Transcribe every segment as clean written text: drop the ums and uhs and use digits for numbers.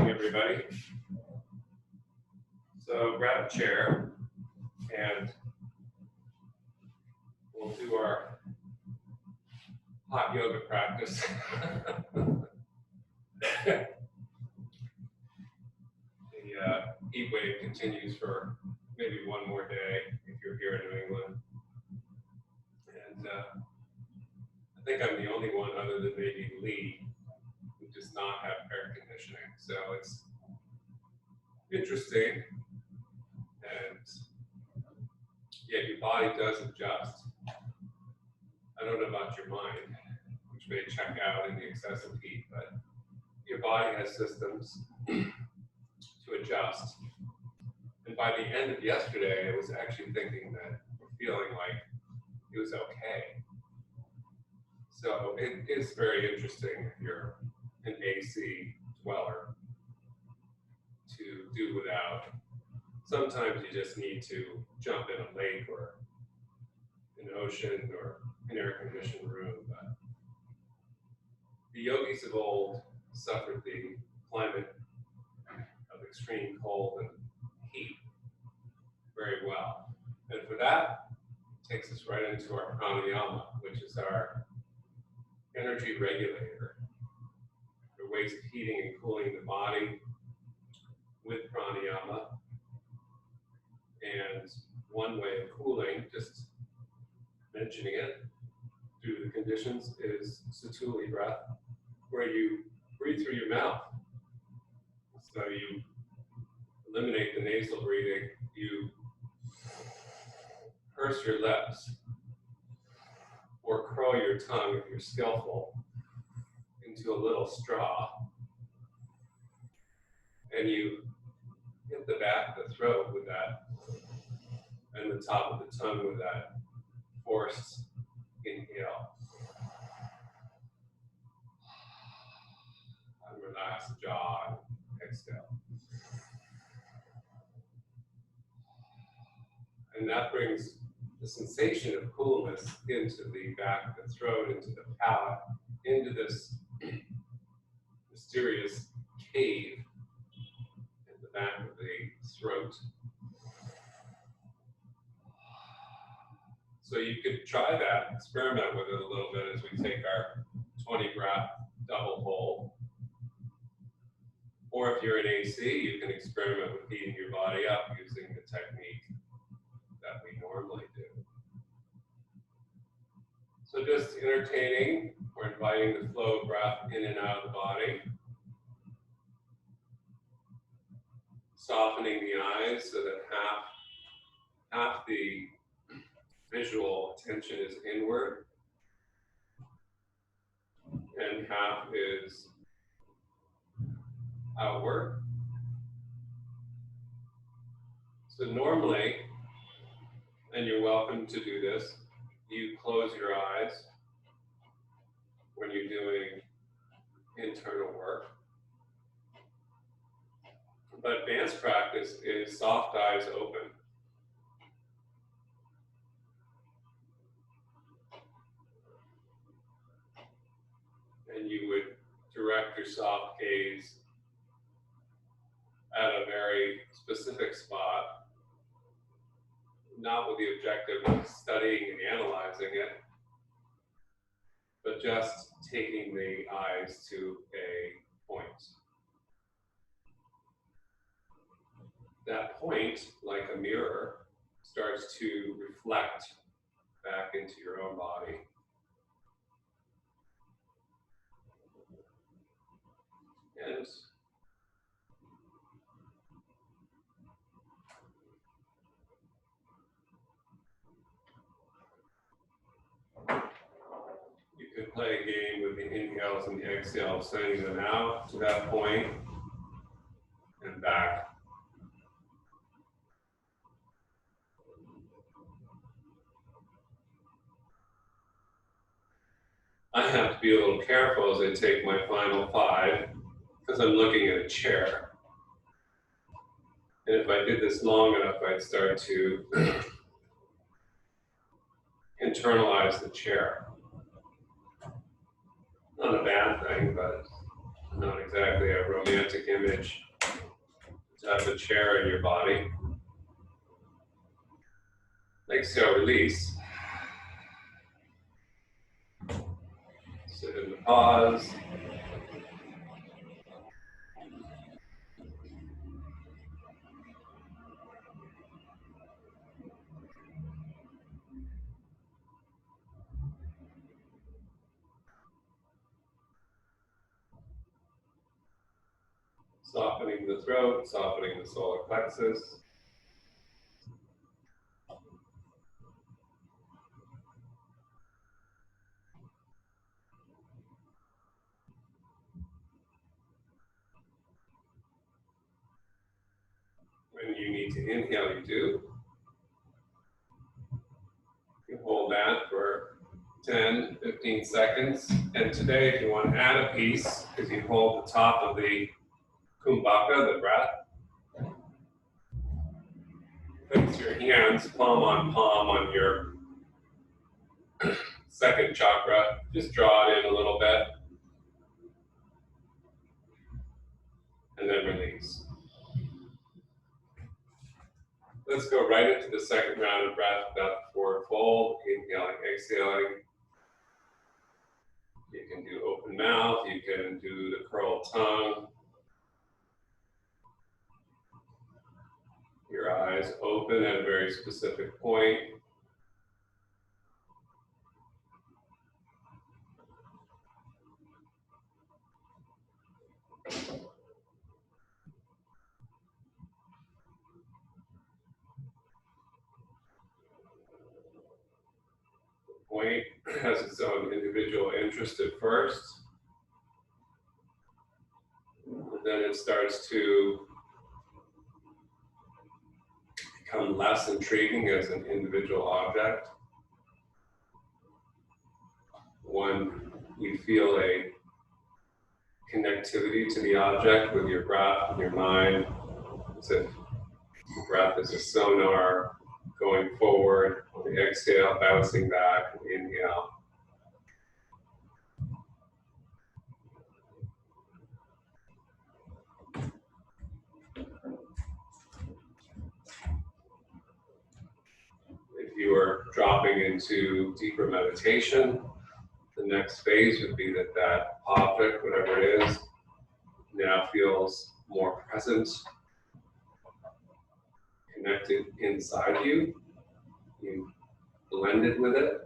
morning, everybody. So grab a chair and we'll do our hot yoga practice. The heat wave continues for maybe one more day if you're here in New England. And I think I'm the only one other than maybe Lee who does not have air conditioning. So it's interesting, and yet your body does adjust. I don't know about your mind, which may check out in the excessive heat, but your body has systems to adjust. And by the end of yesterday, I was actually thinking that we're feeling like it was okay. So it is very interesting if you're an AC dweller to do without. Sometimes you just need to jump in a lake or an ocean or an air-conditioned room. But the yogis of old suffered the climate of extreme cold and heat very well. And for that, it takes us right into our pranayama, which is our energy regulator. There are ways of heating and cooling the body with pranayama. And one way of cooling, just mentioning it, due to the conditions, is Satuli breath, where you breathe through your mouth. So you eliminate the nasal breathing, you purse your lips, or curl your tongue if you're skillful into a little straw, and you hit the back of the throat with that, and the top of the tongue with that forced inhale. And relax the jaw and exhale. And that brings the sensation of coolness into the back of the throat, into the palate, into this mysterious cave in the back of the throat. So you could try that, experiment with it a little bit as we take our 20 breath double hold. Or if you're in AC, you can experiment with heating your body up using the technique that we normally do. So just entertaining or inviting the flow of breath in and out of the body. Softening the eyes so that half the visual attention is inward and half is outward. So normally, and you're welcome to do this, you close your eyes when you're doing internal work. But advanced practice is soft eyes open. And you would direct your soft gaze at a very specific spot, not with the objective of studying and analyzing it, but just taking the eyes to a point. That point, like a mirror, starts to reflect back into your own body. And you could play a game with the inhales and the exhales, sending them out to that point and back. I have to be a little careful as I take my final 5 because I'm looking at a chair. And if I did this long enough, I'd start to internalize the chair. Not a bad thing, but Not exactly a romantic image to have a chair in your body. Exhale, release. Sit in the pause. Softening the throat, softening the solar plexus. When you need to inhale, you do. You hold that for 10, 15 seconds. And today, if you want to add a piece, because you hold the top of the kumbhaka, the breath, place your hands palm on your second chakra. Just draw it in a little bit. And then release. Let's go right into the second round of breath without the forward fold. Inhaling, exhaling. You can do open mouth. You can do the curled tongue. Your eyes open at a very specific point. Point has its own individual interest at first. And then it starts to become less intriguing as an individual object. When you feel a connectivity to the object with your breath and your mind, as if the breath is a sonar going forward, on the exhale, bouncing back, on the inhale. If you are dropping into deeper meditation, the next phase would be that object, whatever it is, now feels more present, connected inside you. You blended with it.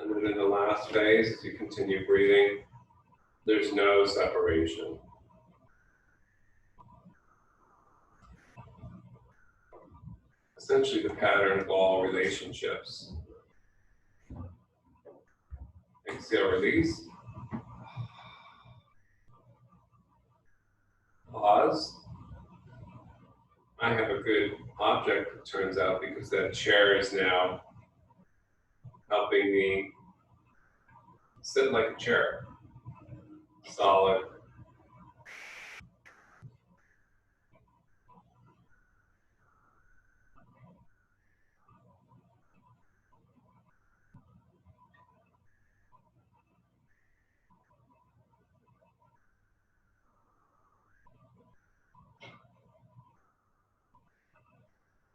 And then in the last phase, as you continue breathing, there's no separation. Essentially the pattern of all relationships. Exhale, release. Pause. I have a good object, it turns out, because that chair is now helping me sit like a chair. Solid.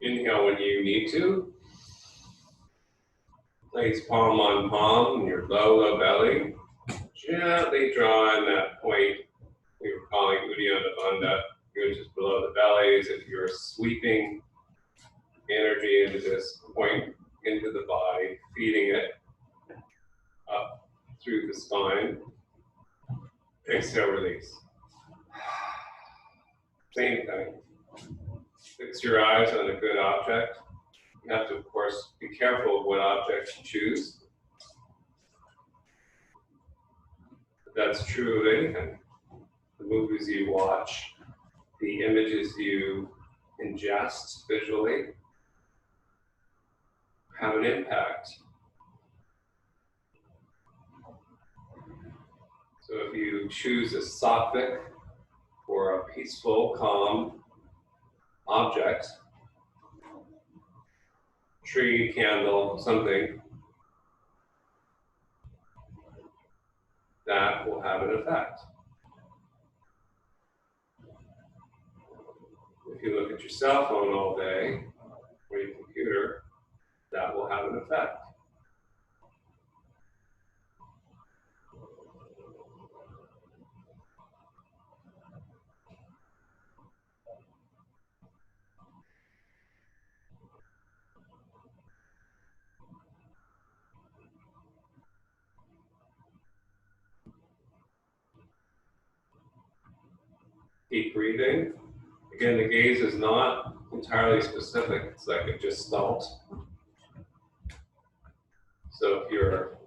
Inhale when you need to. Place palm on palm in your low belly. Gently draw in that point we were calling Uddiyana Bandha, which is below the belly, as if you're sweeping energy into this point, into the body, feeding it up through the spine. Exhale, release. Same thing. Fix your eyes on a good object. You have to, of course, be careful of what objects you choose. But that's true of anything. The movies you watch, the images you ingest visually have an impact. So if you choose a sattvic or a peaceful, calm object, tree, candle, something, that will have an effect. If you look at your cell phone all day, or your computer, that will have an effect. Keep breathing. Again, the gaze is not entirely specific. It's like a gestalt. So if you're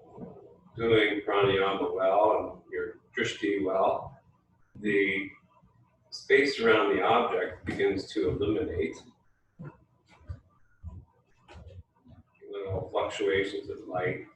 doing pranayama well and your DRISHTI well, the space around the object begins to illuminate. Little fluctuations of light.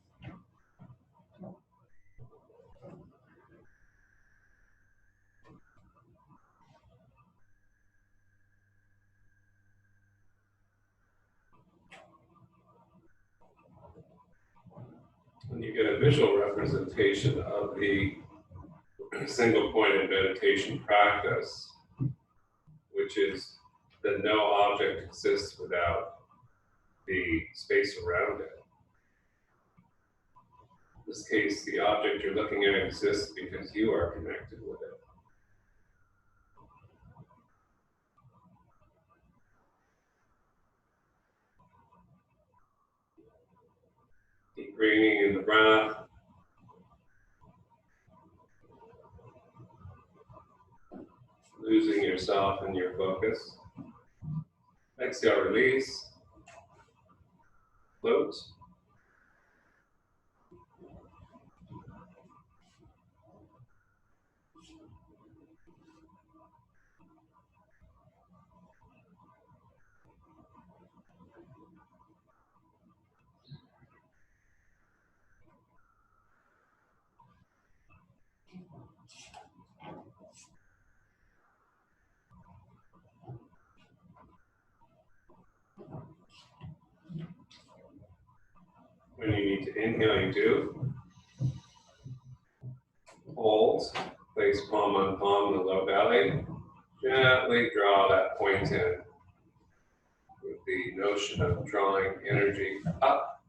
And you get a visual representation of the single pointed meditation practice, which is that no object exists without the space around it. In this case, the object you're looking at exists because you are connected with it. Keep bringing in the breath. Losing yourself in your focus. Exhale, release. Float. When you need to inhale, you do. Hold. Place palm on palm in the low belly. Gently draw that point in with the notion of drawing energy up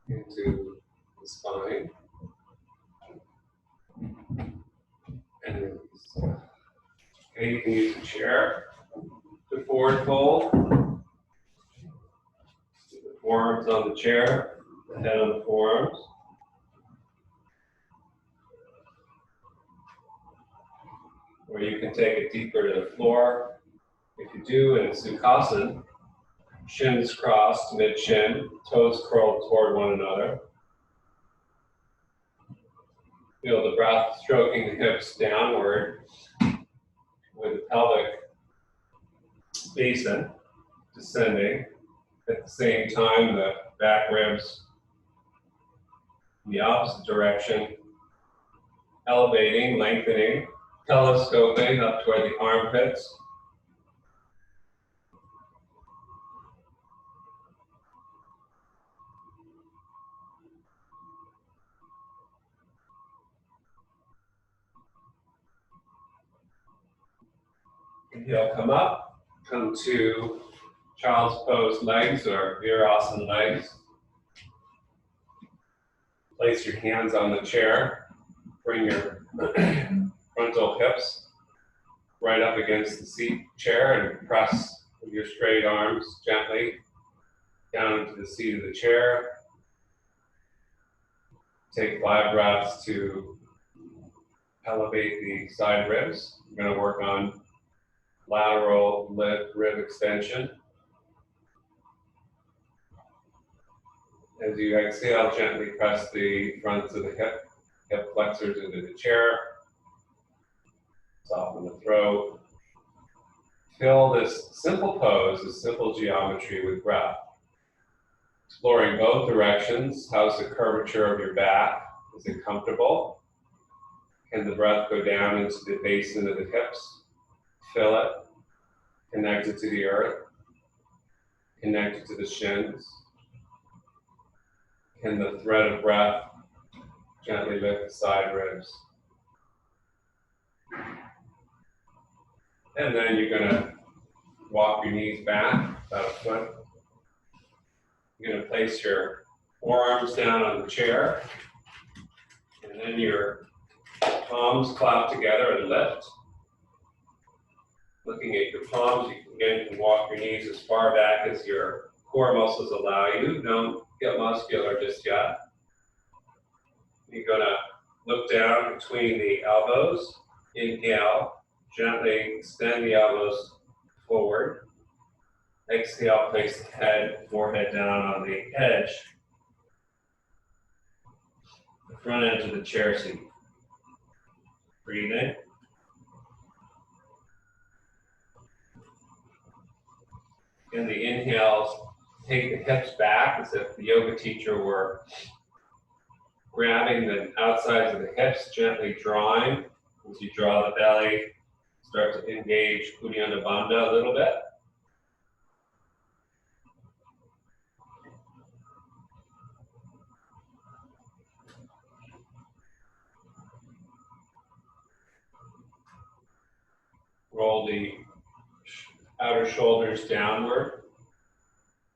into the spine. And release. Okay, you can use a chair to forward fold. The forearms on the chair, the head on the forearms. Or you can take it deeper to the floor. If you do in Sukhasana, shins crossed mid-shin, toes curled toward one another. Feel the breath stroking the hips downward with the pelvic basin descending. At the same time, the back ribs in the opposite direction, elevating, lengthening, telescoping up toward the armpits. Inhale, come up, come to child's pose legs or virasana legs. Place your hands on the chair. Bring your frontal hips right up against the seat chair and press with your straight arms gently down into the seat of the chair. Take 5 breaths to elevate the side ribs. We're going to work on lateral rib extension. As you exhale, gently press the fronts of the hip flexors into the chair. Soften the throat. Fill this simple pose, this simple geometry with breath. Exploring both directions. How's the curvature of your back? Is it comfortable? Can the breath go down into the basin of the hips? Fill it, connect it to the earth, connect it to the shins. Can the thread of breath gently lift the side ribs? And then you're going to walk your knees back about a foot. You're going to place your forearms down on the chair, and then your palms clap together and lift. Looking at your palms, you can walk your knees as far back as your core muscles allow you. Don't get muscular just yet. You're going to look down between the elbows. Inhale, gently extend the elbows forward. Exhale, place the head, forehead down on the edge, the front edge of the chair seat. Breathing. In the inhales, take the hips back as if the yoga teacher were grabbing the outsides of the hips, gently drawing. As you draw the belly, start to engage Uddiyana Bandha a little bit. Roll the outer shoulders downward.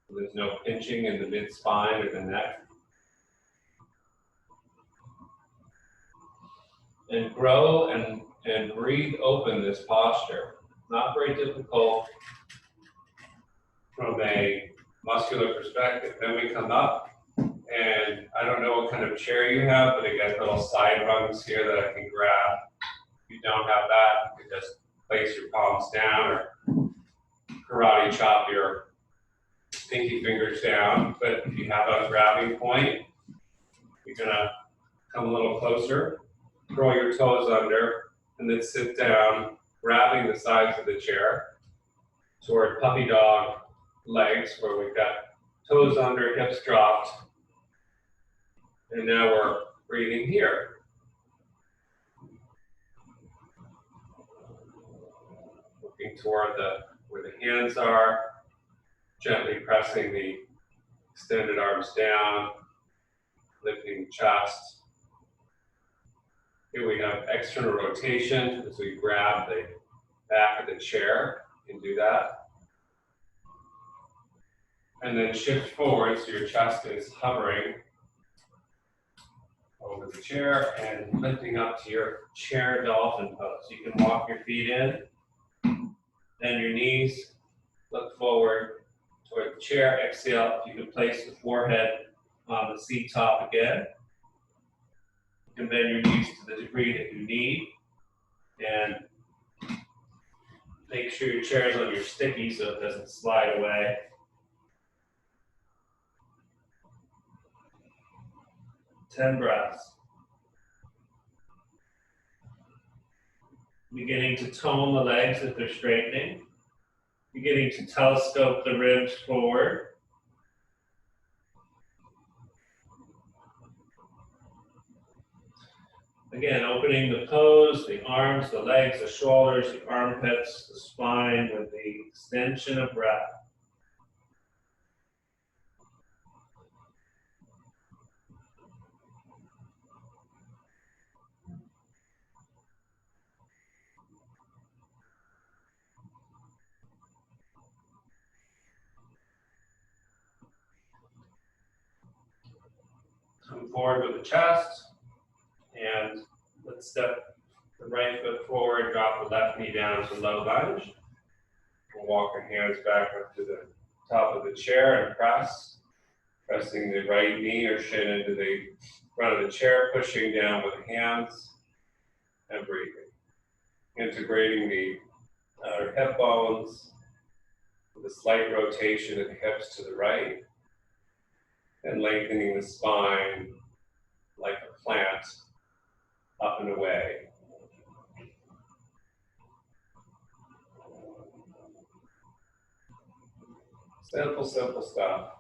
So there's no pinching in the mid-spine or the neck. And grow and breathe open this posture. Not very difficult from a muscular perspective. Then we come up, and I don't know what kind of chair you have, but I got little side rungs here that I can grab. If you don't have that, you can just place your palms down or karate chop your pinky fingers down. But if you have a grabbing point, you're gonna come a little closer, curl your toes under, and then sit down, grabbing the sides of the chair toward puppy dog legs, where we've got toes under, hips dropped. And now we're breathing here. Looking toward where the hands are, gently pressing the extended arms down, lifting the chest. Here we have external rotation as we grab the back of the chair. You can do that. And then shift forward so your chest is hovering over the chair and lifting up to your chair dolphin pose. You can walk your feet in, then your knees look forward toward the chair. Exhale, you can place the forehead on the seat top again. You can bend your knees to the degree that you need, and make sure your chair is on your sticky so it doesn't slide away. 10 breaths. Beginning to tone the legs if they're straightening. Beginning to telescope the ribs forward. Again, opening the pose, the arms, the legs, the shoulders, the armpits, the spine with the extension of breath. Come forward with the chest, and let's step the right foot forward, drop the left knee down to low lunge. We'll walk our hands back up to the top of the chair and pressing the right knee or shin into the front of the chair, pushing down with the hands, and breathing. Integrating the outer hip bones with a slight rotation of the hips to the right, and lengthening the spine like a plant up and away. Simple, simple stuff.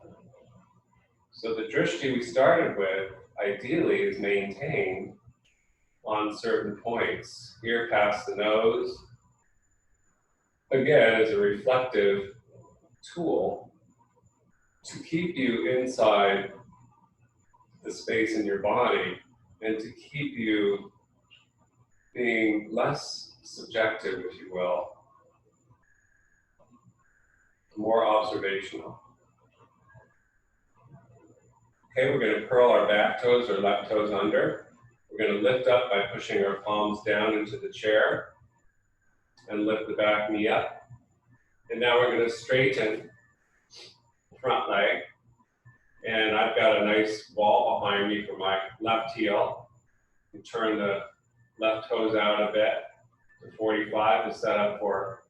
So the drishti we started with, ideally, is maintained on certain points. Here past the nose, again, is a reflective tool to keep you inside the space in your body and to keep you being less subjective, if you will, more observational. Okay, we're going to curl our back toes or left toes under. We're going to lift up by pushing our palms down into the chair and lift the back knee up. And now we're going to straighten the front leg. And I've got a nice wall behind me for my left heel. And turn the left toes out a bit to 45 to set up for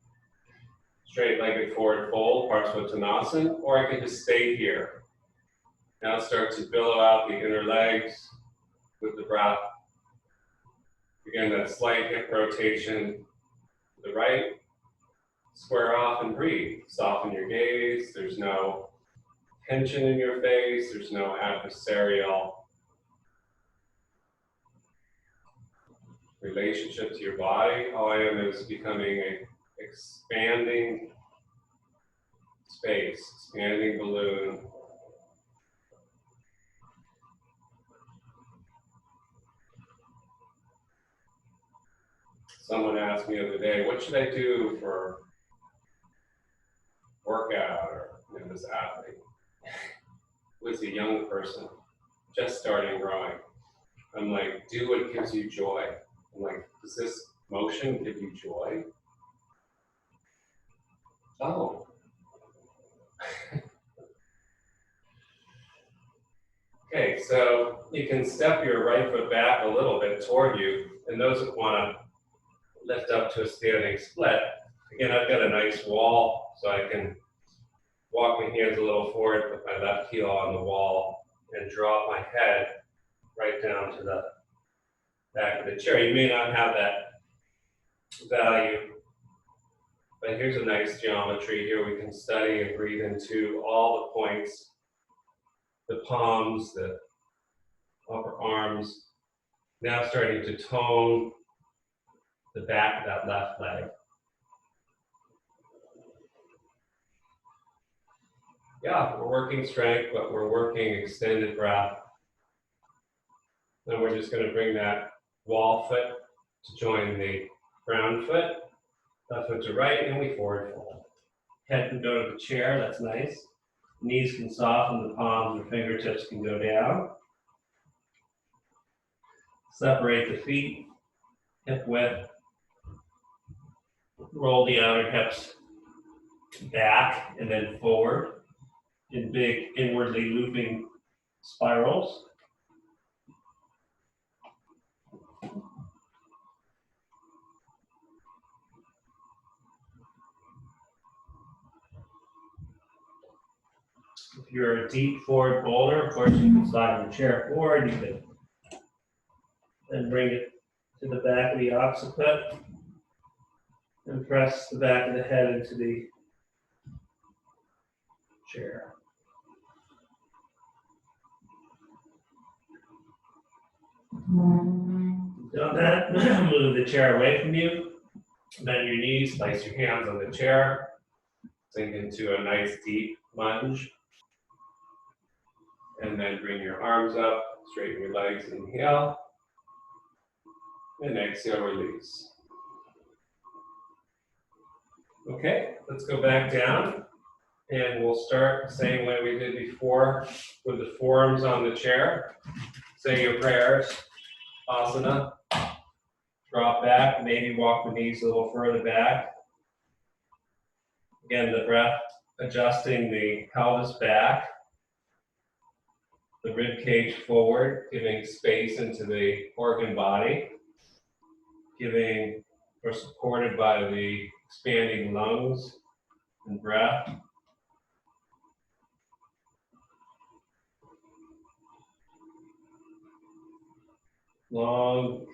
straight-legged forward fold, Parsvottanasana, or I can just stay here. Now start to billow out the inner legs with the breath. Again, that slight hip rotation to the right. Square off and breathe. Soften your gaze. There's no tension in your face. There's no adversarial relationship to your body. All I am is becoming an expanding space, expanding balloon. Someone asked me the other day, what should I do for workout or this athlete? Was a young person, just starting rowing. I'm like, do what gives you joy. I'm like, does this motion give you joy? Oh. Okay, so you can step your right foot back a little bit toward you, and those that want to lift up to a standing split. Again, I've got a nice wall, so I can walk my hands a little forward, put my left heel on the wall, and drop my head right down to the back of the chair. You may not have that value, but here's a nice geometry here we can study and breathe into all the points, the palms, the upper arms. Now starting to tone the back of that left leg. Yeah, we're working strength, but we're working extended breath. Then we're just going to bring that wall foot to join the ground foot, left foot to right, and we forward fold. Head can go to the chair, that's nice. Knees can soften, the palms or fingertips can go down. Separate the feet, hip width. Roll the outer hips back and then forward in big inwardly looping spirals. If you're a deep forward bowler, of course you can slide your chair forward. You can then bring it to the back of the occiput and press the back of the head into the chair. Done that, move the chair away from you. Bend your knees, place your hands on the chair. Sink into a nice deep lunge. And then bring your arms up, straighten your legs, inhale. And exhale, release. Okay, let's go back down. And we'll start the same way we did before with the forearms on the chair. Say your prayers, asana. Drop back, maybe walk the knees a little further back. Again, the breath adjusting the pelvis back, the rib cage forward, giving space into the organ body, giving or supported by the expanding lungs and breath. Long,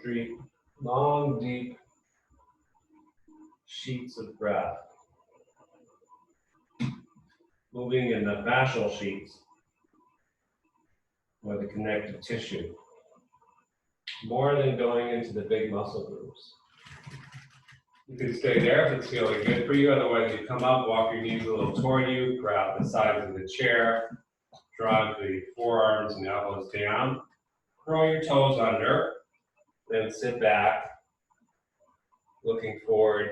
deep sheets of breath. Moving in the fascial sheets or the connective tissue. more than going into the big muscle groups. You can stay there if it's feeling good for you. Otherwise, you come up, walk your knees a little toward you, grab the sides of the chair, drive the forearms and elbows down, curl your toes under, then sit back, looking forward,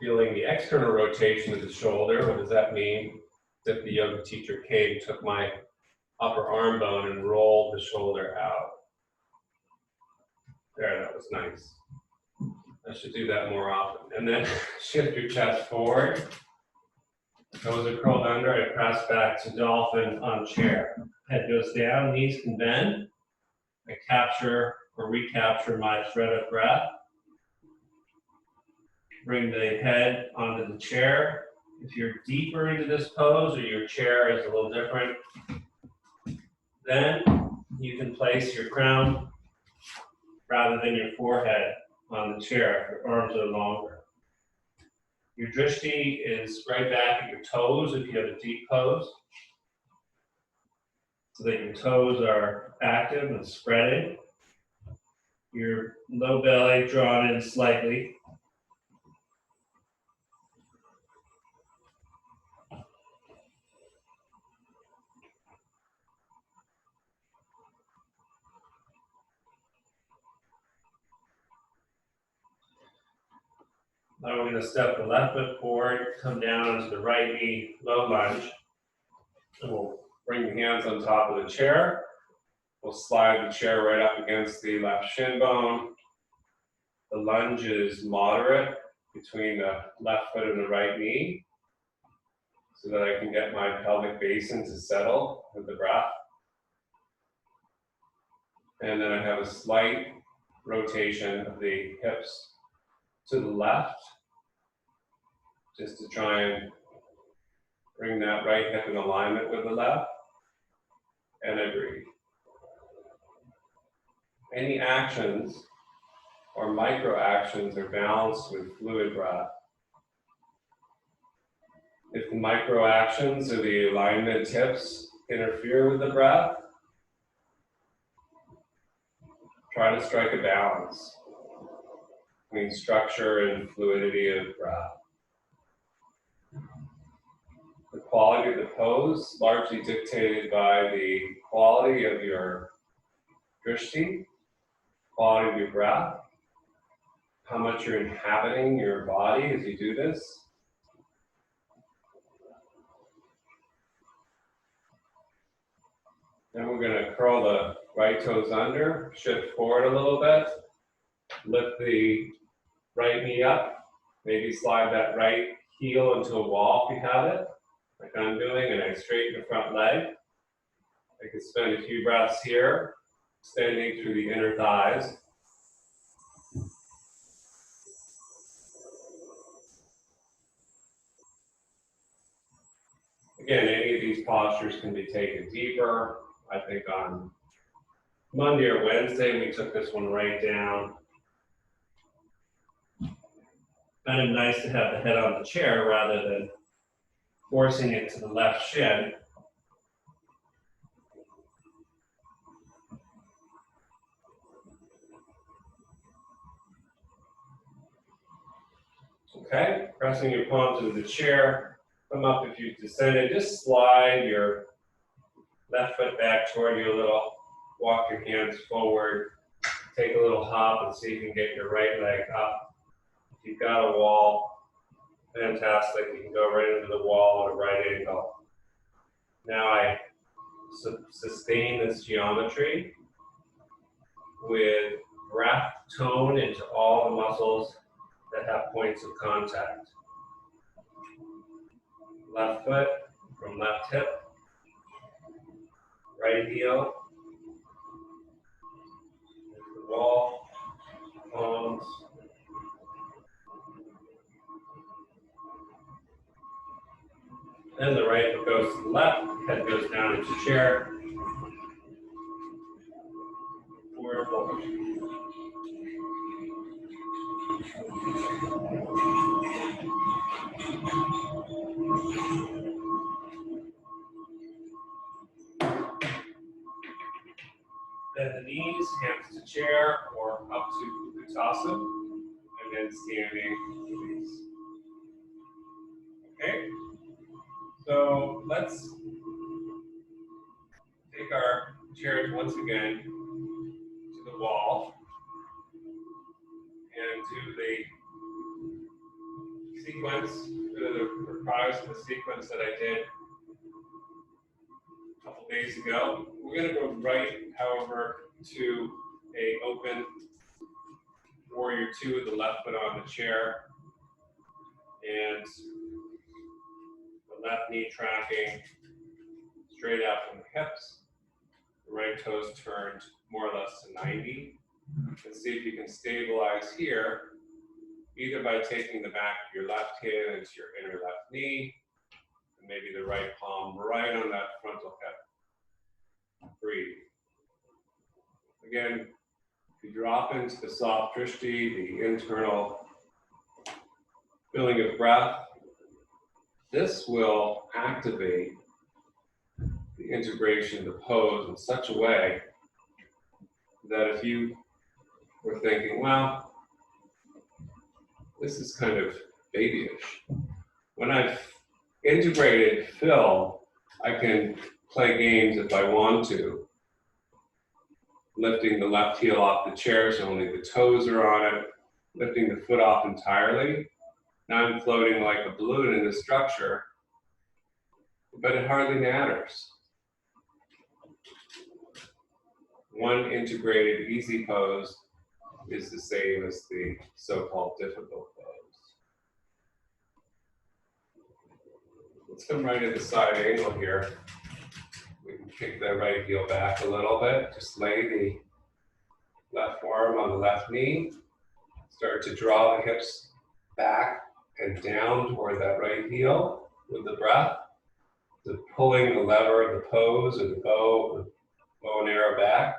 feeling the external rotation of the shoulder. What does that mean? As if the yoga teacher came, took my upper arm bone and rolled the shoulder out. There, that was nice. I should do that more often. And then shift your chest forward. Toes are curled under. I press back to dolphin on chair. Head goes down, knees can bend. I capture or recapture my thread of breath. Bring the head onto the chair. If you're deeper into this pose or your chair is a little different, then you can place your crown rather than your forehead on the chair if your arms are longer. Your drishti is right back at your toes if you have a deep pose, so that your toes are active and spreading. Your low belly drawn in slightly. Now we're going to step the left foot forward, come down onto the right knee, low lunge. And we'll bring the hands on top of the chair. We'll slide the chair right up against the left shin bone. The lunge is moderate between the left foot and the right knee, so that I can get my pelvic basin to settle with the breath. And then I have a slight rotation of the hips to the left, just to try and bring that right hip in alignment with the left, and I breathe. Any actions or micro actions are balanced with fluid breath. If the micro actions or the alignment tips interfere with the breath, try to strike a balance between structure and fluidity of breath. The quality of the pose largely dictated by the quality of your drishti, quality of your breath, how much you're inhabiting your body as you do this. Then we're going to curl the right toes under, shift forward a little bit, lift the right knee up, maybe slide that right heel into a wall if you have it, like I'm doing, and I straighten the front leg. I can spend a few breaths here, extending through the inner thighs. Again, any of these postures can be taken deeper. I think on Monday or Wednesday, we took this one right down. Kind of nice to have the head on the chair rather than forcing it to the left shin. Okay, pressing your palms into the chair. Come up if you've descended. Just slide your left foot back toward you a little. Walk your hands forward. Take a little hop and see if you can get your right leg up. If you've got a wall, fantastic. You can go right into the wall at a right angle. Now I sustain this geometry with breath tone into all the muscles that have points of contact. Left foot from left hip, right heel, the wall, palms. Then the right foot goes to the left, head goes down into chair. Forward fold. Then the knees, hands to chair or up to Uttasana, and then standing release. Okay? So let's take our chairs once again to the wall and do the sequence, the reprise of the sequence that I did a couple days ago. We're going to go right, however, to a open warrior two, the left foot on the chair, and the left knee tracking straight out from the hips. The right toes turned more or less to 90. And see if you can stabilize here, either by taking the back of your left hand into your inner left knee, and maybe the right palm right on that frontal hip. Breathe. Again, if you drop into the soft drishti, the internal filling of breath, this will activate the integration of the pose in such a way that if you were thinking, well, this is kind of babyish. When I've integrated fill, I can play games if I want to. Lifting the left heel off the chair so only the toes are on it, lifting the foot off entirely. Now I'm floating like a balloon in the structure, but it hardly matters. One integrated easy pose is the same as the so-called difficult pose. Let's come right at the side angle here. We can kick that right heel back a little bit. Just lay the left forearm on the left knee. Start to draw the hips back and down toward that right heel with the breath. So pulling the lever of the pose or the bow and arrow back.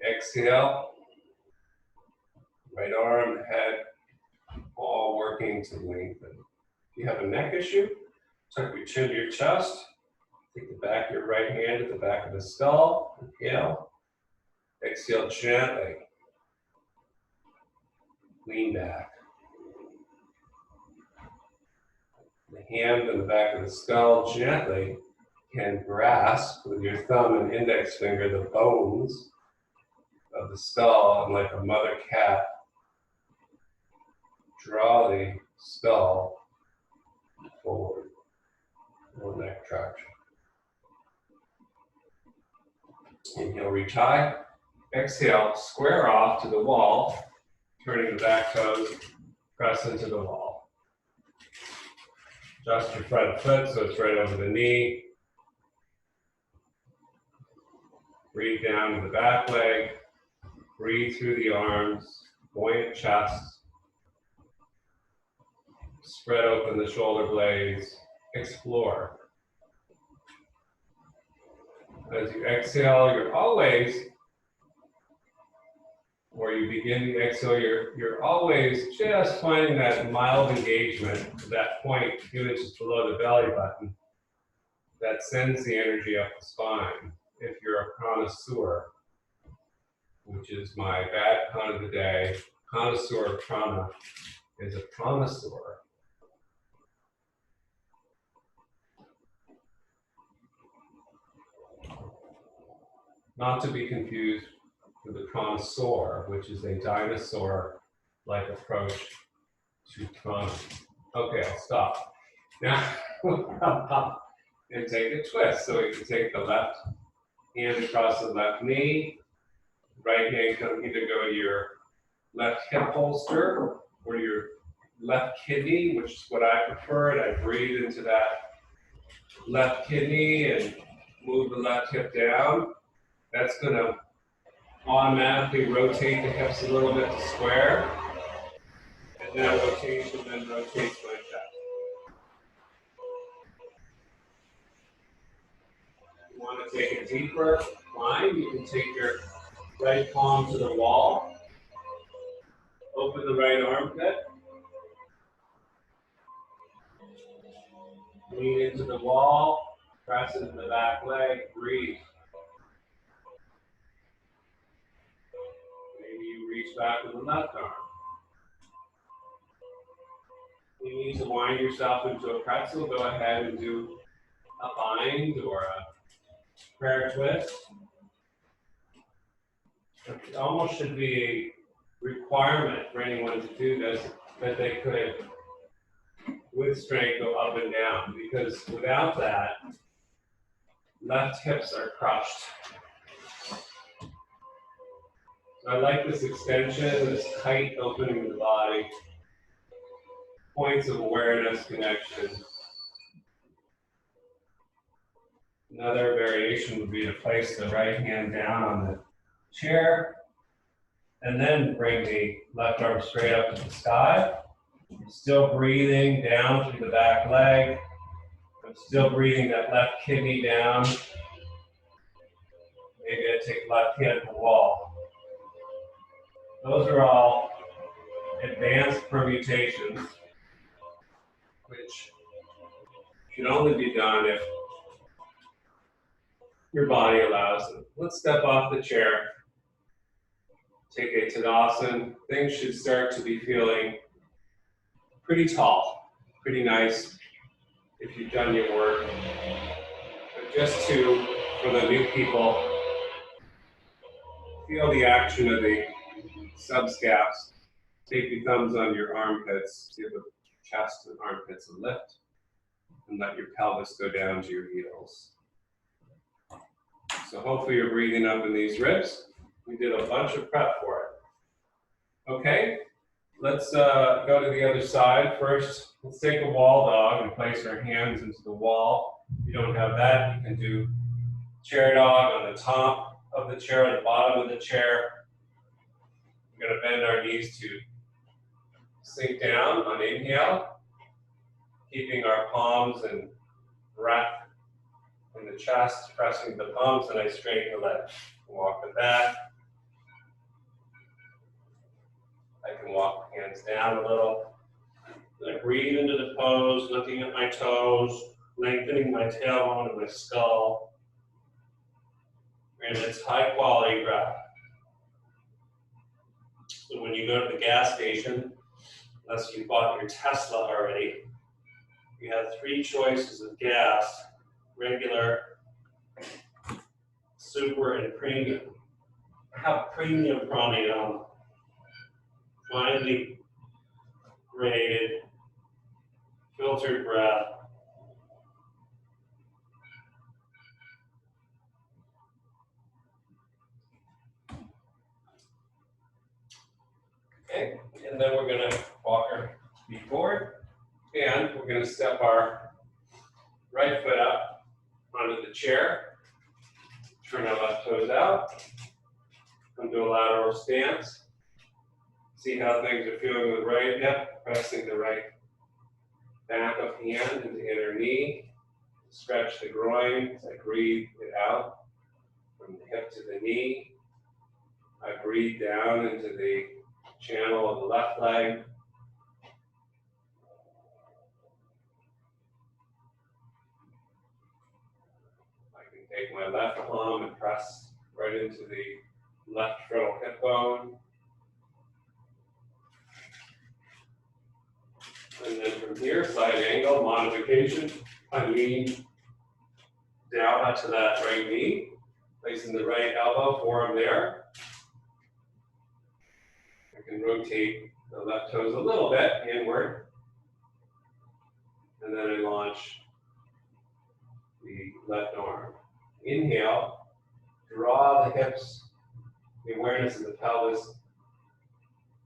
Exhale. Right arm, head, all working to lengthen. If you have a neck issue, tuck your chin to your chest. Take the back of your right hand at the back of the skull. Inhale. Exhale gently. Lean back. The hand on the back of the skull gently can grasp with your thumb and index finger the bones of the skull, and like a mother cat, draw the skull forward. No neck traction. Inhale, reach high. Exhale, square off to the wall, turning the back toes, press into the wall. Adjust your front foot so it's right over the knee. Breathe down to the back leg. Breathe through the arms, buoyant chest. Spread open the shoulder blades. Explore. As you exhale, you're always, or you begin to exhale, you're always just finding that mild engagement, that point a few inches below the belly button, that sends the energy up the spine. If you're a connoisseur, which is my bad pun of the day, connoisseur of prana is a connoisseur. Not to be confused with the connoisseur, which is a dinosaur-like approach to prana. Okay, I'll stop. Now, we'll come up and take a twist. So you can take the left hand across the left knee, right hand can either go to your left hip holster or your left kidney, which is what I prefer, and I breathe into that left kidney and move the left hip down. That's going to automatically rotate the hips a little bit to square. And that rotation then rotates like that. If you want to take a deeper line, you can take your right palm to the wall. Open the right armpit. Lean into the wall. Press into the back leg. Breathe. reach back with the left arm. If you need to wind yourself into a pretzel, go ahead and do a bind or a prayer twist. It almost should be a requirement for anyone to do this, that they could, with strength, go up and down, because without that, left hips are crushed. So I like this extension, this tight opening of the body, points of awareness, connection. Another variation would be to place the right hand down on the chair and then bring the left arm straight up to the sky. I'm still breathing down through the back leg. I'm still breathing that left kidney down. Maybe I take left hand to the wall. Those are all advanced permutations, which can only be done if your body allows it. Let's step off the chair. Take a Tadasana. Things should start to be feeling pretty tall, pretty nice if you've done your work. But just for the new people, feel the action of the subscaps. Take your thumbs on your armpits, give the chest and armpits a lift, and let your pelvis go down to your heels. So hopefully you're breathing up in these ribs. We did a bunch of prep for it. Okay, let's go to the other side. First, let's take a wall dog and place our hands into the wall. If you don't have that, you can do chair dog on the top of the chair, on the bottom of the chair. We're going to bend our knees to sink down on inhale, keeping our palms and breath in the chest, pressing the palms, and I straighten the legs. Walk the back. I can walk the hands down a little. Then I breathe into the pose, looking at my toes, lengthening my tailbone and my skull. And it's high quality breath. So when you go to the gas station, unless you bought your Tesla already, you have 3 choices of gas: regular, super, and premium. Have premium pranayama, finely graded, filtered breath. Okay, and then we're going to walk our feet forward, and we're going to step our right foot up onto the chair, turn our left toes out, come to a lateral stance. See how things are feeling with the right hip, pressing the right back of hand into the inner knee. Stretch the groin as I breathe it out from the hip to the knee. I breathe down into the channel of the left leg. I can take my left palm and press right into the left frontal hip bone. And then from here, side angle modification. I lean down onto that right knee, placing the right elbow, forearm there. I can rotate the left toes a little bit inward. And then I launch the left arm. Inhale, draw the hips, the awareness of the pelvis,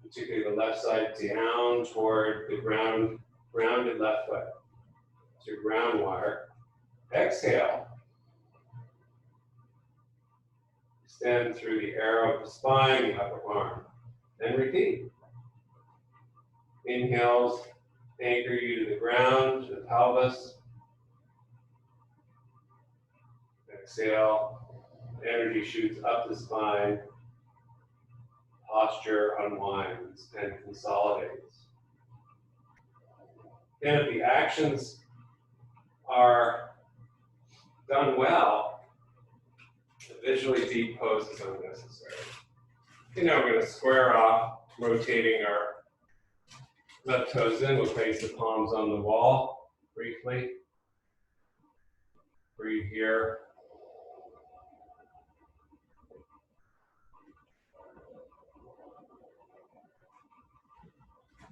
particularly the left side, down toward the grounded left foot. It's your ground wire. Exhale. Extend through the arrow of the spine, the upper arm. Then repeat. Inhales, anchor you to the ground, to the pelvis. Exhale, energy shoots up the spine. Posture unwinds and consolidates. And if the actions are done well, the visually deep pose is unnecessary. You know, we're going to square off, rotating our left toes in. We'll place the palms on the wall briefly. Breathe here.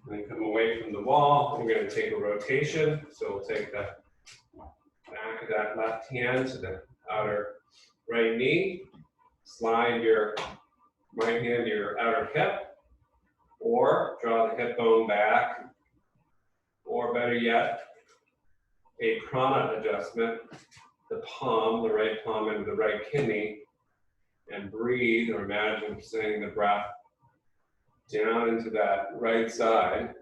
Then come away from the wall. We're going to take a rotation. So we'll take the back of that left hand to the outer right knee. Slide your right hand to your outer hip, or draw the hip bone back, or better yet, a prana adjustment, the palm, the right palm into the right kidney, and breathe, or imagine sending the breath down into that right side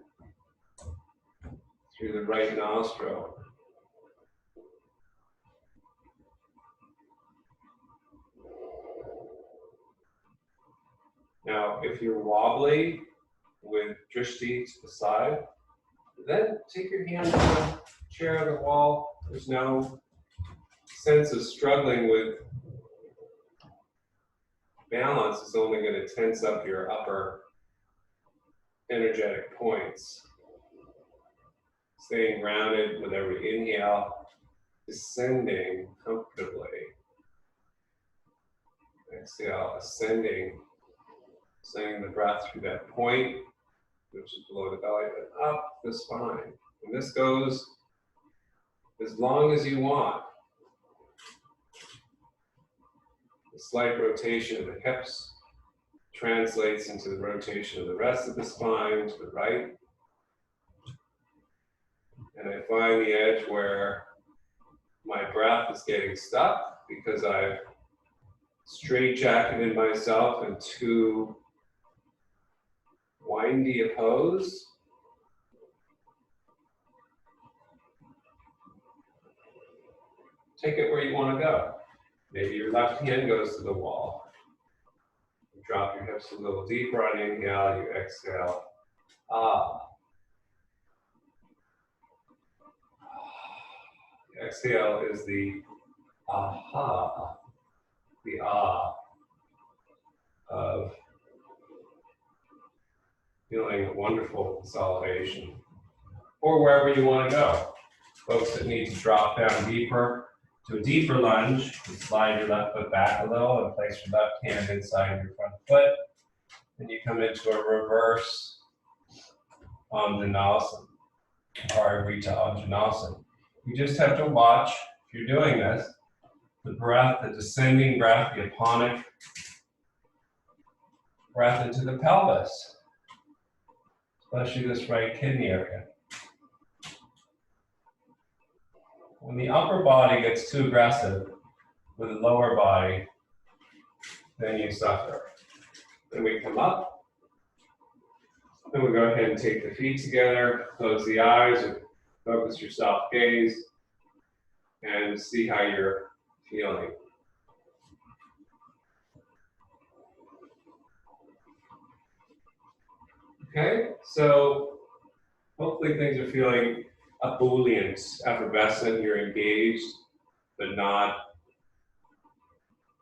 through the right nostril. Now, if you're wobbly with drishti to the side, then take your hand on the chair or the wall. There's no sense of struggling with balance. It's only going to tense up your upper energetic points. Staying grounded with every inhale, descending comfortably. Exhale, ascending, sending the breath through that point, which is below the belly, but up the spine. And this goes as long as you want. The slight rotation of the hips translates into the rotation of the rest of the spine to the right. And I find the edge where my breath is getting stuck because I've straitjacketed myself in too windy a pose. Take it where you want to go. Maybe your left hand goes to the wall. You drop your hips a little deeper on inhale, you exhale. Ah. Exhale is the aha, the ah of feeling a wonderful consolidation. Or wherever you want to go. Folks that need to drop down deeper, to a deeper lunge, you slide your left foot back a little and place your left hand inside your front foot. Then you come into a reverse Anjanasana, or Rita Anjanasana. You just have to watch, if you're doing this, the breath, the descending breath, the aponic breath into the pelvis, especially this right kidney area. When the upper body gets too aggressive with the lower body, then you suffer. Then we come up, and we go ahead and take the feet together, close the eyes, or focus your self-gaze, and see how you're feeling. Okay, so hopefully things are feeling ebullient, effervescent, you're engaged, but not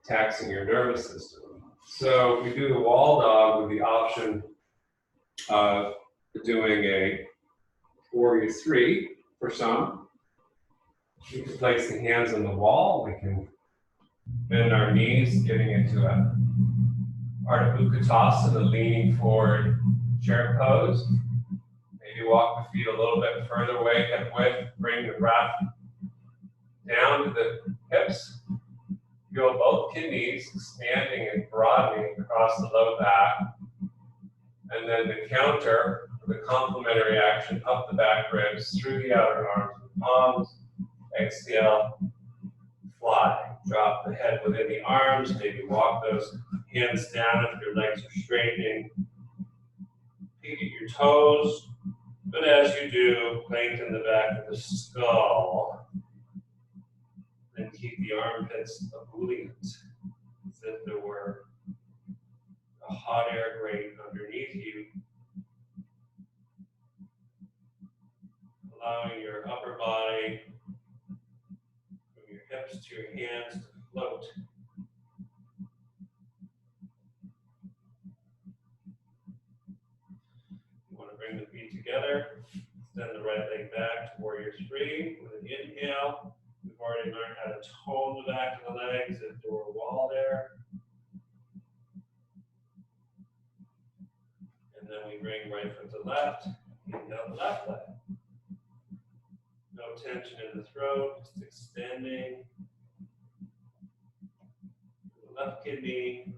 taxing your nervous system. So we do the wall dog with the option of doing a warrior 3 for some. We can place the hands on the wall, we can bend our knees, getting into a Ardha Utkatasana, leaning forward chair pose. Maybe walk the feet a little bit further away, hip width, bring the breath down to the hips. Feel both kidneys expanding and broadening across the low back. And then the counter, the complementary action, up the back ribs, through the outer arms with palms. Exhale, fly. Drop the head within the arms, maybe walk those hands down if your legs are straightening. Peek at your toes, but as you do, lengthen the back of the skull. And keep the armpits ebullient, as if there were a hot air grate underneath you. Allowing your upper body, from your hips to your hands, to float. the feet together. Extend the right leg back to warrior three with an inhale. We've already learned how to tone the back of the legs if there were a wall there. And then we bring right foot to left, inhale the left leg. No tension in the throat, just extending the left kidney.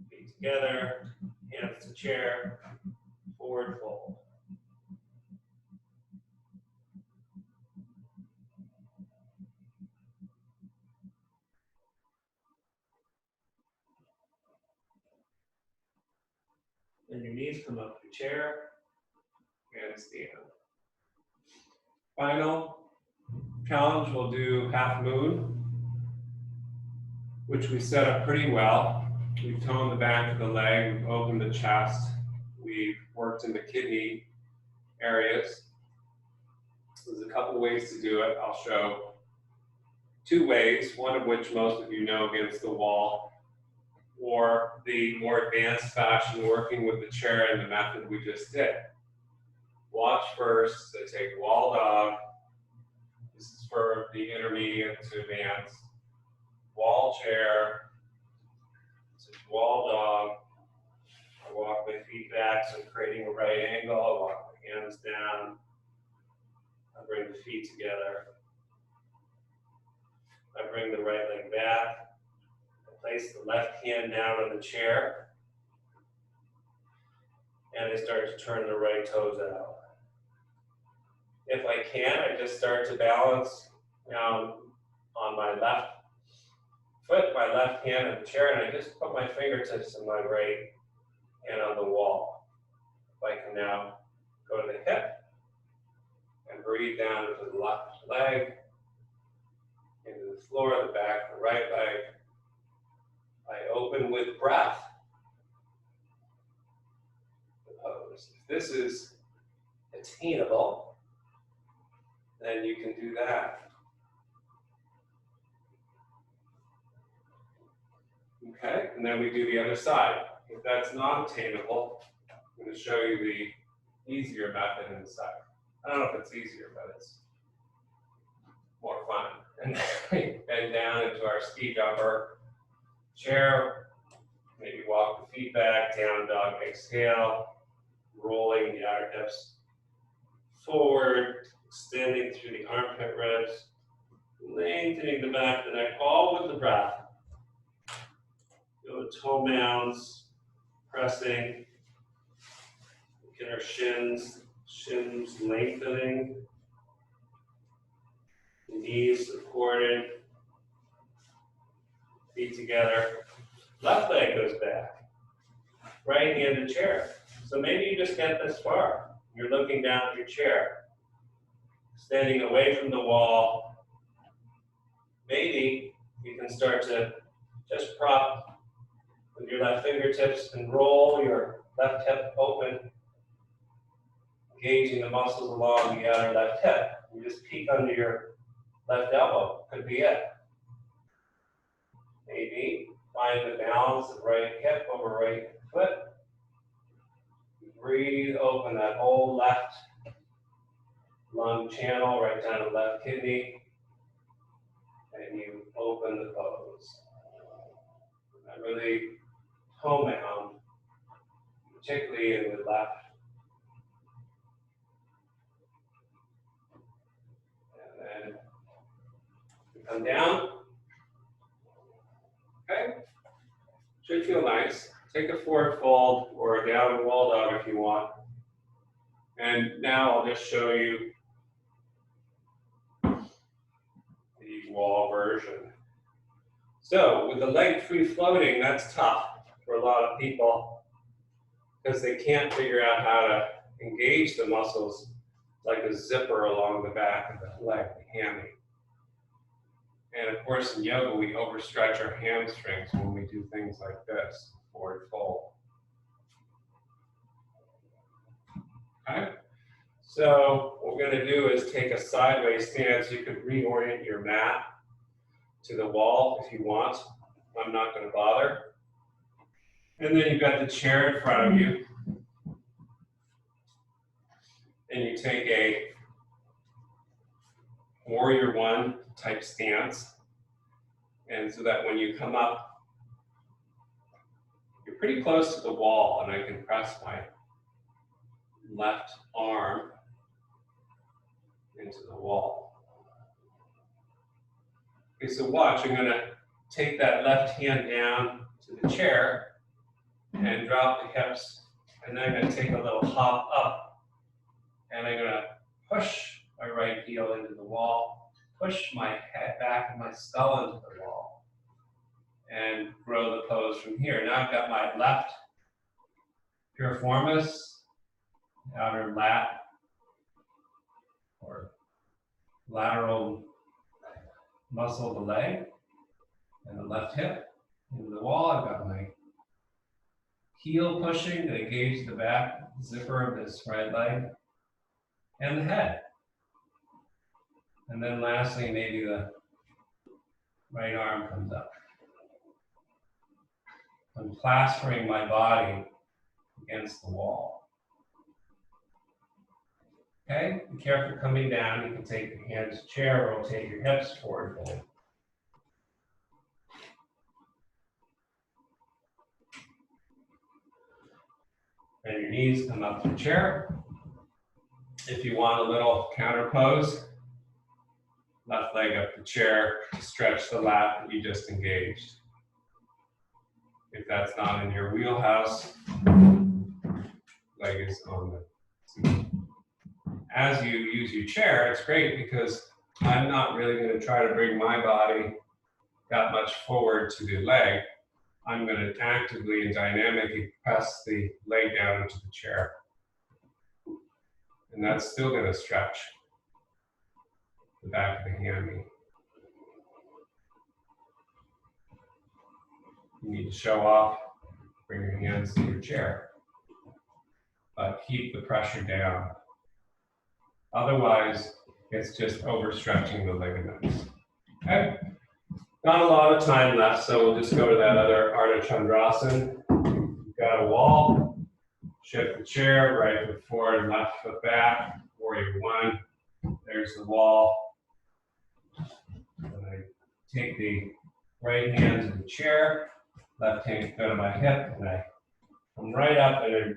Feet together, hands to chair, forward fold. Then your knees come up to your chair and stand. Final challenge, we'll do half moon, which we set up pretty well. We've toned the back of the leg, we've opened the chest, we've worked in the kidney areas. There's a couple ways to do it. I'll show two ways, one of which most of you know against the wall, or the more advanced fashion working with the chair and the method we just did. Watch first, I take wall dog. This is for the intermediate to advanced. Wall chair, this is wall dog. I walk my feet back, so I'm creating a right angle. I walk my hands down. I bring the feet together. I bring the right leg back. I place the left hand down on the chair. And I start to turn the right toes out. If I can, I just start to balance on my left foot, my left hand on the chair, and I just put my fingertips in my right hand on the wall. If I can now go to the hip and breathe down into the left leg, into the floor, the back, the right leg. I open with breath. The pose. If this is attainable, then you can do that. Okay, and then we do the other side. If that's not attainable, I'm going to show you the easier method inside. I don't know if it's easier, but it's more fun. And then we bend down into our ski jumper chair, maybe walk the feet back, down dog, exhale, rolling the outer hips forward, extending through the armpit ribs, lengthening the back of the neck, all with the breath. Go to toe mounds, pressing, get our shins lengthening, knees supported, feet together. Left leg goes back, right hand to chair. So maybe you just get this far. You're looking down at your chair, standing away from the wall. Maybe you can start to just prop with your left fingertips and roll your left hip open, engaging the muscles along the outer left hip. You just peek under your left elbow, could be it. Maybe find the balance of right hip over right foot. Breathe, open that whole left lung channel right down the left kidney, and you open the pose. And really toe mound, particularly in the left. And then you come down. Okay, should feel nice. Take a forward fold or a downward wall dog if you want. And now I'll just show you the wall version. So with the leg free floating, that's tough for a lot of people because they can't figure out how to engage the muscles like a zipper along the back of the leg, the hammy. And of course in yoga, we overstretch our hamstrings when we do things like this, forward fold. Okay? So what we're going to do is take a sideways stance. You could reorient your mat to the wall if you want. I'm not going to bother. And then you've got the chair in front of you. And you take a warrior one type stance. And so that when you come up, you're pretty close to the wall, and I can press my left arm into the wall. Okay, so watch, I'm gonna take that left hand down to the chair and drop the hips, and then I'm gonna take a little hop up, and I'm gonna push my right heel into the wall, push my head back and my skull into the wall, and grow the pose from here. Now I've got my left piriformis, outer lat, or lateral muscle of the leg, and the left hip into the wall. I've got my heel pushing to engage the back zipper of this right leg, and the head. And then lastly, maybe the right arm comes up. I'm plastering my body against the wall. Okay, be careful coming down. You can take your hands to chair, rotate your hips forward, fold. And your knees come up to the chair. If you want a little counter pose, left leg up the chair to stretch the lat that you just engaged. If that's not in your wheelhouse, leg is on the seat. As you use your chair, it's great because I'm not really going to try to bring my body that much forward to the leg. I'm going to actively and dynamically press the leg down into the chair. And that's still going to stretch the back of the hammy. You need to show off, bring your hands to your chair, but keep the pressure down. Otherwise, it's just overstretching the ligaments. Okay? Not a lot of time left, so we'll just go to that other Ardha Chandrasana. You've got a wall, shift the chair, right foot forward, left foot back, warrior one. There's the wall. And I take the right hand to the chair, left hand go to my hip, and I come right up and I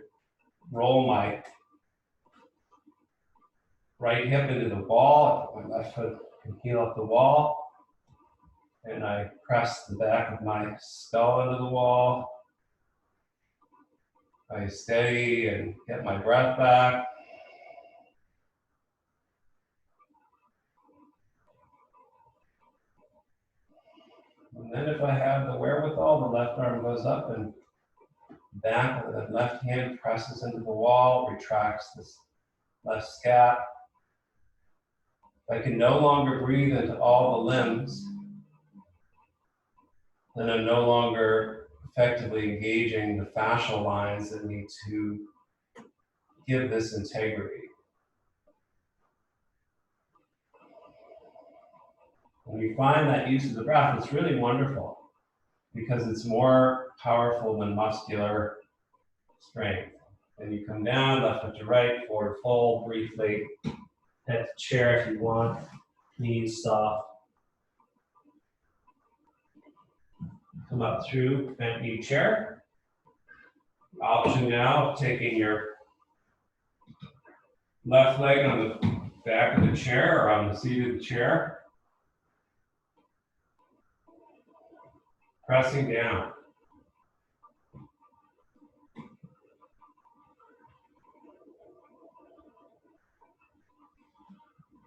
roll my right hip into the wall. My left foot can heel up the wall. And I press the back of my skull into the wall. I steady and get my breath back. And then if I have the wherewithal, the left arm goes up and back, and the left hand presses into the wall, retracts this left scap. If I can no longer breathe into all the limbs, then I'm no longer effectively engaging the fascial lines that need to give this integrity. When you find that use of the breath, it's really wonderful because it's more powerful than muscular strength. And you come down, left foot to right, forward fold briefly, head to chair if you want, knees soft. Come up through bent knee chair. Option now of taking your left leg on the back of the chair or on the seat of the chair. Pressing down.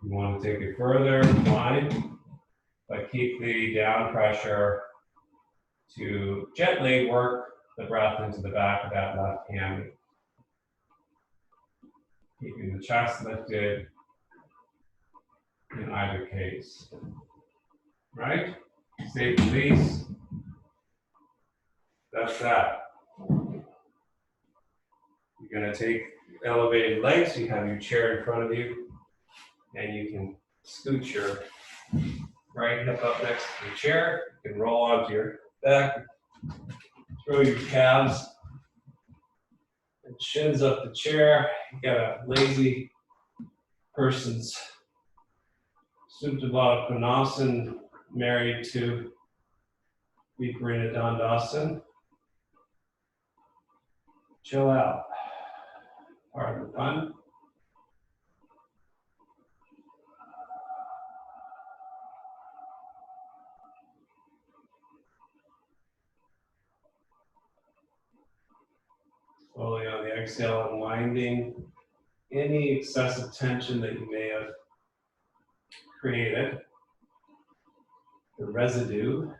You want to take it further, fine, but keep the down pressure to gently work the breath into the back of that left hand. Keeping the chest lifted in either case. Right? Safe release. That's that. You're going to take elevated legs. You have your chair in front of you, and you can scoot your right hip up next to the chair. You can roll onto your back, Throw your calves and shins up the chair. You got a lazy person's Supta Baddha Konasana married to Viparita Dandasana. Chill out. Part of the fun. Slowly on the exhale, unwinding any excessive tension that you may have created, the residue.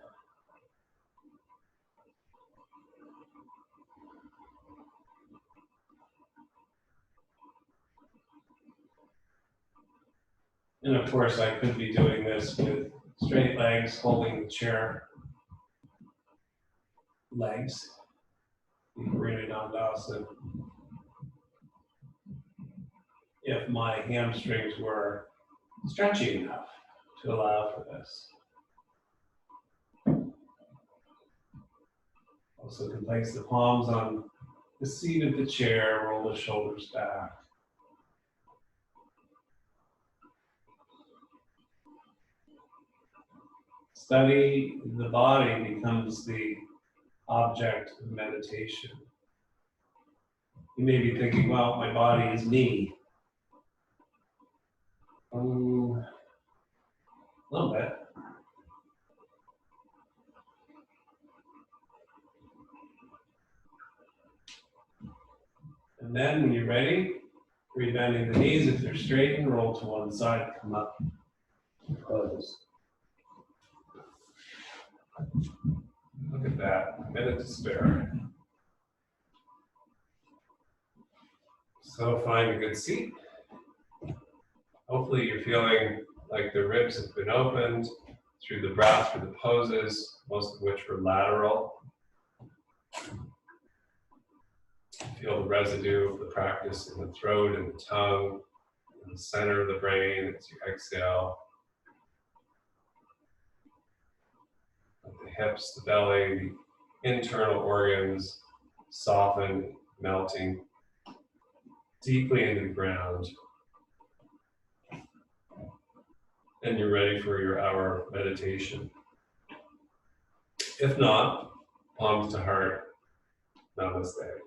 And of course, I could be doing this with straight legs, holding the chair legs, Viparita Dandasana. If my hamstrings were stretchy enough to allow for this. Also can place the palms on the seat of the chair, roll the shoulders back. Study the body becomes the object of meditation. You may be thinking, well, my body is me. A little bit. And then when you're ready, rebending the knees. If they're straight, and roll to one side, come up, close. Look at that, a minute to spare. So find a good seat. Hopefully you're feeling like the ribs have been opened through the breath, through the poses, most of which were lateral. Feel the residue of the practice in the throat and the tongue, in the center of the brain as you exhale. Let the hips, the belly, the internal organs soften, melting deeply into the ground. And you're ready for your hour meditation. If not, palms to heart, namaste.